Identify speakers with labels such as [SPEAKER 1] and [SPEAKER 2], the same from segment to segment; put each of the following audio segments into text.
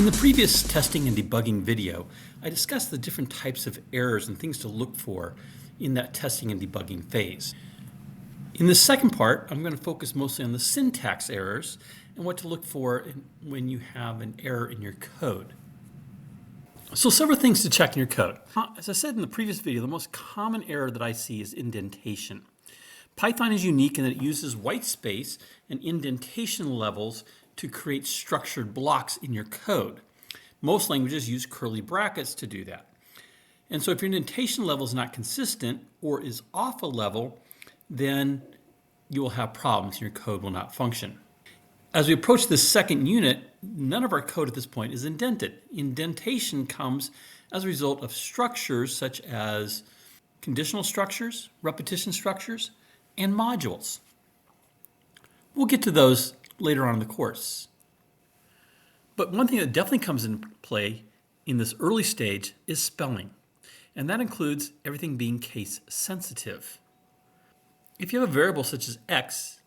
[SPEAKER 1] In the previous testing and debugging video, I discussed the different types of errors and things to look for in that testing and debugging phase. In the second part, I'm going to focus mostly on the syntax errors and what to look for when you have an error in your code. So several things to check in your code. As I said in the previous video, the most common error that I see is indentation. Python is unique in that it uses white space and indentation levels to create structured blocks in your code. Most languages use curly brackets to do that. And so if your indentation level is not consistent or is off a level, then you will have problems and your code will not function. As we approach this second unit, none of our code at this point is indented. Indentation comes as a result of structures such as conditional structures, repetition structures, and modules. We'll get to those later on in the course. But one thing that definitely comes into play in this early stage is spelling. And that includes everything being case sensitive. If you have a variable such as x,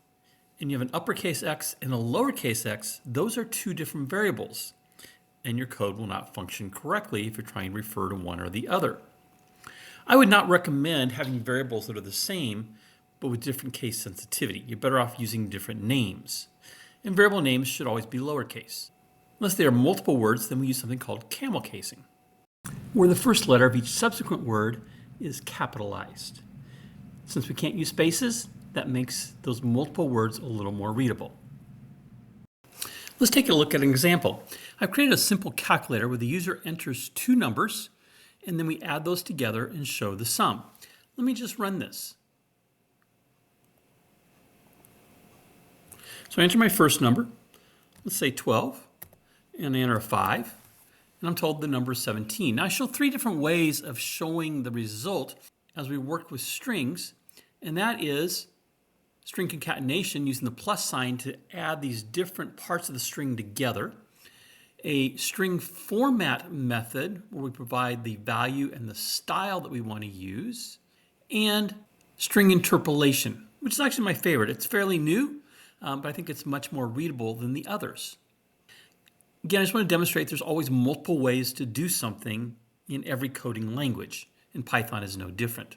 [SPEAKER 1] and you have an uppercase X and a lowercase x, those are two different variables. And your code will not function correctly if you're trying to refer to one or the other. I would not recommend having variables that are the same, but with different case sensitivity. You're better off using different names. And variable names should always be lowercase. Unless they are multiple words, then we use something called camel casing, where the first letter of each subsequent word is capitalized. Since we can't use spaces, that makes those multiple words a little more readable. Let's take a look at an example. I've created a simple calculator where the user enters two numbers, and then we add those together and show the sum. Let me just run this. So I enter my first number, let's say 12, and I enter a 5, and I'm told the number is 17. Now I show three different ways of showing the result as we work with strings, and that is string concatenation using the plus sign to add these different parts of the string together, a string format method where we provide the value and the style that we want to use, and string interpolation, which is actually my favorite. It's fairly new, but I think it's much more readable than the others. Again, I just want to demonstrate there's always multiple ways to do something in every coding language, and Python is no different.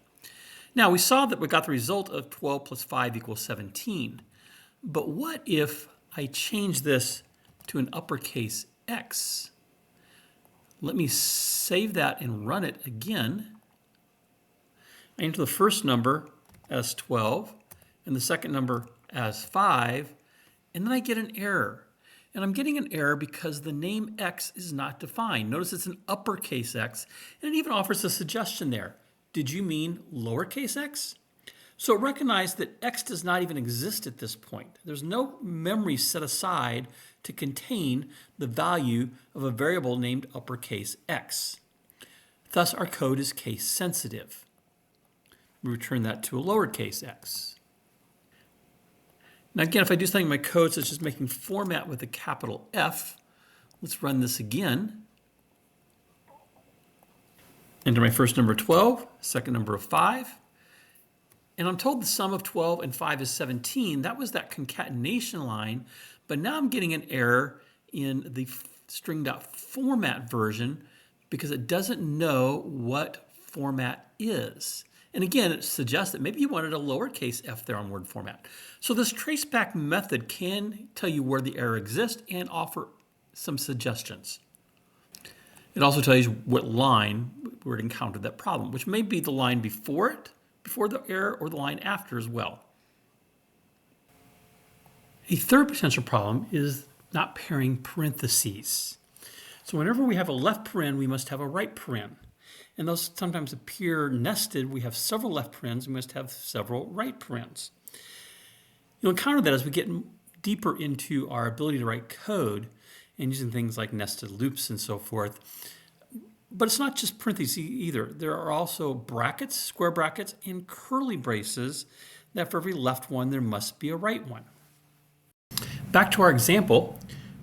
[SPEAKER 1] Now, we saw that we got the result of 12 plus 5 equals 17. But what if I change this to an uppercase X? Let me save that and run it again. I enter the first number as 12 and the second number as 5, and then I get an error. And I'm getting an error because the name X is not defined. Notice it's an uppercase X, and it even offers a suggestion there. Did you mean lowercase x? So recognize that x does not even exist at this point. There's no memory set aside to contain the value of a variable named uppercase x. Thus, our code is case sensitive. We return that to a lowercase x. Now again, if I do something in my code such as making format with a capital F, let's run this again. Enter my first number 12, second number of 5, and I'm told the sum of 12 and 5 is 17. That was that concatenation line, but now I'm getting an error in the string.format version because it doesn't know what format is. And again, it suggests that maybe you wanted a lowercase f there on word format. So this traceback method can tell you where the error exists and offer some suggestions. It also tells you what line where it encountered that problem, which may be the line before it, before the error, or the line after as well. A third potential problem is not pairing parentheses. So whenever we have a left paren, we must have a right paren. And those sometimes appear nested. We have several left parens, we must have several right parens. You'll encounter that as we get deeper into our ability to write code and using things like nested loops and so forth. But it's not just parentheses either. There are also brackets, square brackets, and curly braces that for every left one, there must be a right one. Back to our example,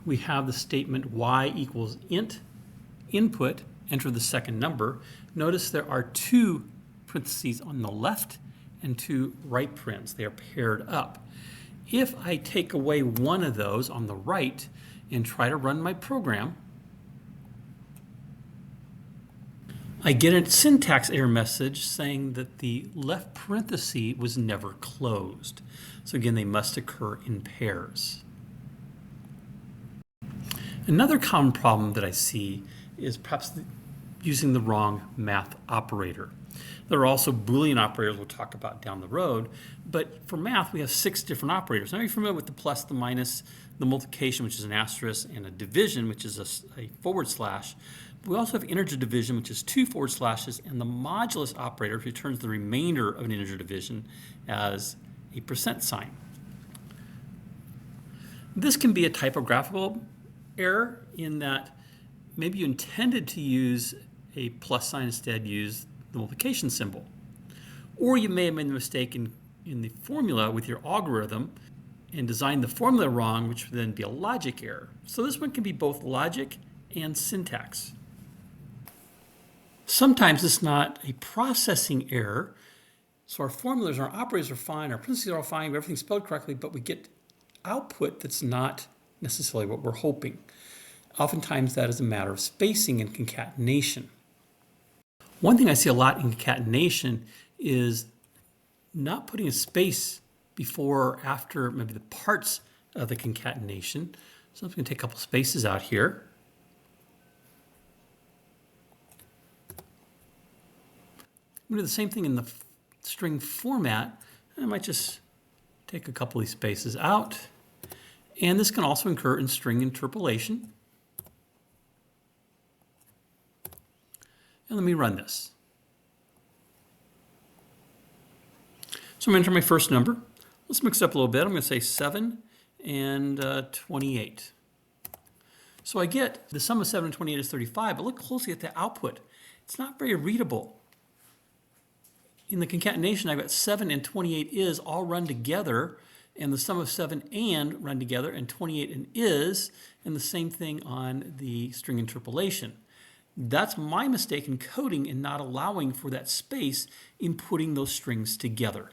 [SPEAKER 1] we have the statement y equals int, input, enter the second number. Notice there are two parentheses on the left and two right parens. They are paired up. If I take away one of those on the right and try to run my program, I get a syntax error message saying that the left parenthesis was never closed. So again, they must occur in pairs. Another common problem that I see is perhaps using the wrong math operator. There are also Boolean operators we'll talk about down the road, but for math we have 6 different operators. Now you're familiar with the plus, the minus, the multiplication, which is an asterisk, and a division, which is a forward slash. We also have integer division, which is 2 forward slashes, and the modulus operator, which returns the remainder of an integer division as a percent sign. This can be a typographical error in that maybe you intended to use a plus sign, instead use the multiplication symbol. Or you may have made the mistake in the formula with your algorithm and designed the formula wrong, which would then be a logic error. So this one can be both logic and syntax. Sometimes it's not a processing error. So our formulas, our operators are fine, our parentheses are all fine, everything's spelled correctly, but we get output that's not necessarily what we're hoping. Oftentimes that is a matter of spacing and concatenation. One thing I see a lot in concatenation is not putting a space before or after maybe the parts of the concatenation. So I'm going to take a couple spaces out here. I'm going to do the same thing in the string format. I might just take a couple of these spaces out. And this can also occur in string interpolation. And let me run this. So I'm going to enter my first number. Let's mix it up a little bit. I'm going to say 7 and 28. So I get the sum of 7 and 28 is 35, but look closely at the output. It's not very readable. In the concatenation, I've got 7 and 28 is all run together, and the sum of 7 and run together, and 28 and is, and the same thing on the string interpolation. That's my mistake in coding and not allowing for that space in putting those strings together.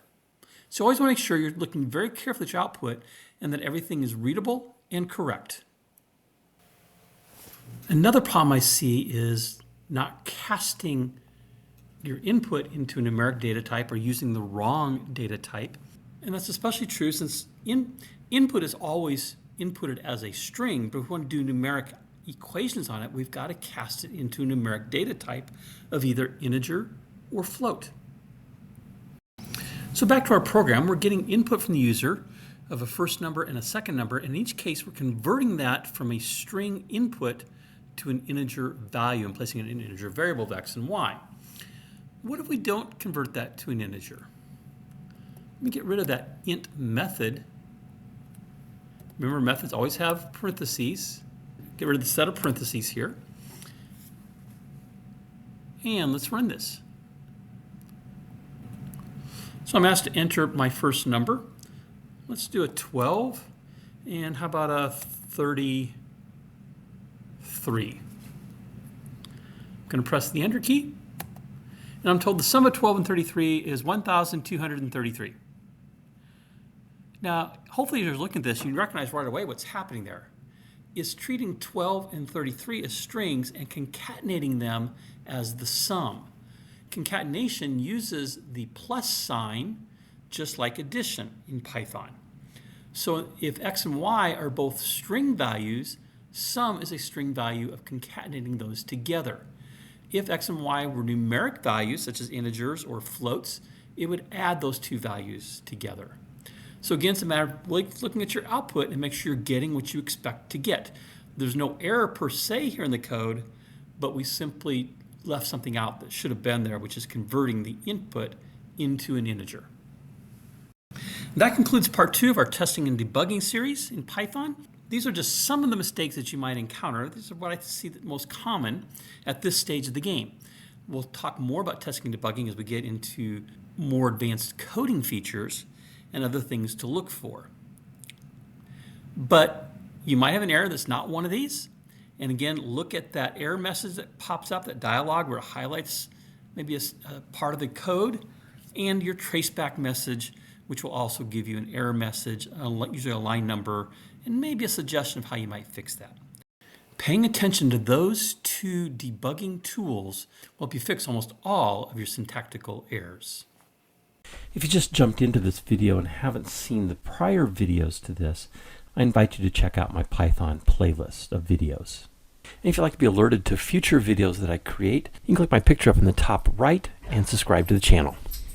[SPEAKER 1] So always want to make sure you're looking very carefully at your output and that everything is readable and correct. Another problem I see is not casting your input into a numeric data type or using the wrong data type. And that's especially true since input is always inputted as a string, but if we want to do numeric equations on it, we've got to cast it into a numeric data type of either integer or float. So back to our program, we're getting input from the user of a first number and a second number. In each case, we're converting that from a string input to an integer value and placing it in an integer variable of x and y. What if we don't convert that to an integer? Let me get rid of that int method. Remember, methods always have parentheses. Get rid of the set of parentheses here. And let's run this. So I'm asked to enter my first number. Let's do a 12. And how about a 33? I'm going to press the enter key. And I'm told the sum of 12 and 33 is 1,233. Now, hopefully, if you're looking at this, you recognize right away what's happening there. It's treating 12 and 33 as strings and concatenating them as the sum. Concatenation uses the plus sign just like addition in Python. So if x and y are both string values, sum is a string value of concatenating those together. If x and y were numeric values, such as integers or floats, it would add those two values together. So again, it's a matter of looking at your output and make sure you're getting what you expect to get. There's no error per se here in the code, but we simply left something out that should have been there, which is converting the input into an integer. That concludes part 2 of our testing and debugging series in Python. These are just some of the mistakes that you might encounter. These are what I see the most common at this stage of the game. We'll talk more about testing and debugging as we get into more advanced coding features and other things to look for. But you might have an error that's not one of these. And again, look at that error message that pops up, that dialog where it highlights maybe a part of the code, and your traceback message, which will also give you an error message, usually a line number, and maybe a suggestion of how you might fix that. Paying attention to those two debugging tools will help you fix almost all of your syntactical errors. If you just jumped into this video and haven't seen the prior videos to this, I invite you to check out my Python playlist of videos. And if you'd like to be alerted to future videos that I create, you can click my picture up in the top right and subscribe to the channel.